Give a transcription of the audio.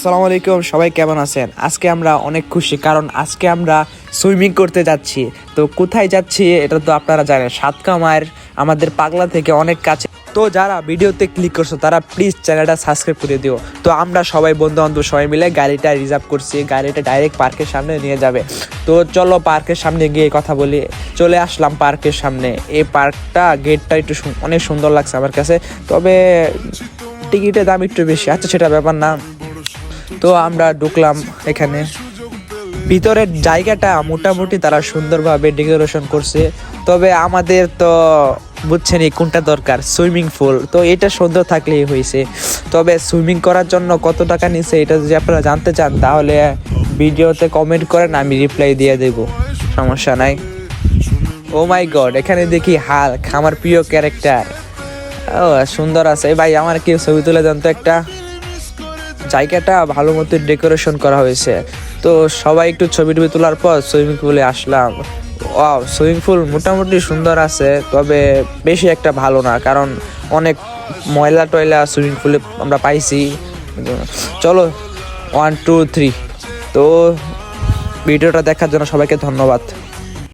আসসালামু আলাইকুম, সবাই কেমন আছেন? আজকে আমরা অনেক খুশি, কারণ আজকে আমরা সুইমিং করতে যাচ্ছি। তো কোথায় যাচ্ছি এটা তো আপনারা জানেন, সাতকামার আমাদের পাগলা থেকে অনেক কাছে। তো যারা ভিডিওতে ক্লিক করছো তারা প্লিজ চ্যানেলটা সাবস্ক্রাইব করে দিও। তো আমরা সবাই বন্ধু বান্ধব সবাই মিলে গাড়িটা রিজার্ভ করছি, গাড়িটা ডাইরেক্ট পার্কের সামনে নিয়ে যাবে। তো চলো পার্কের সামনে গিয়ে কথা বলি। চলে আসলাম পার্কের সামনে। এই পার্কটা গেটটা একটু অনেক সুন্দর লাগছে আমার কাছে, তবে টিকিটের দাম একটু বেশি। আচ্ছা, সেটা ব্যাপার না। তো আমরা ঢুকলাম এখানে। ভিতরের জায়গাটা মোটামুটি তারা সুন্দরভাবে ডেকোরেশন করছে, তবে আমাদের তো বুঝছেনই কোনটা দরকার, সুইমিং পুল। তো এটা সুন্দর থাকলেই হয়েছে। তবে সুইমিং করার জন্য কত টাকা নিছে এটা যদি আপনারা জানতে চান তাহলে ভিডিওতে কমেন্ট করেন, আমি রিপ্লাই দিয়ে দেব, সমস্যা নাই। ও মাই গড, এখানে দেখি হাল্ক, আমার প্রিয় ক্যারেক্টার। ও সুন্দর আছে ভাই, আমার কি ছবি তুলে দেন তো একটা। জায়গাটা ভালো মতো ডেকোরেশন করা হয়েছে। তো সবাই একটু ছবি টবি তোলার পর সুইমিং পুলে আসলাম। ওয়াও, সুইমিং পুল মোটামুটি সুন্দর আছে, তবে বেশি একটা ভালো না, কারণ অনেক ময়লা টয়লা সুইমিং পুলে আমরা পাইছি। চলো 1 2 3। তো ভিডিওটা দেখার জন্য সবাইকে ধন্যবাদ।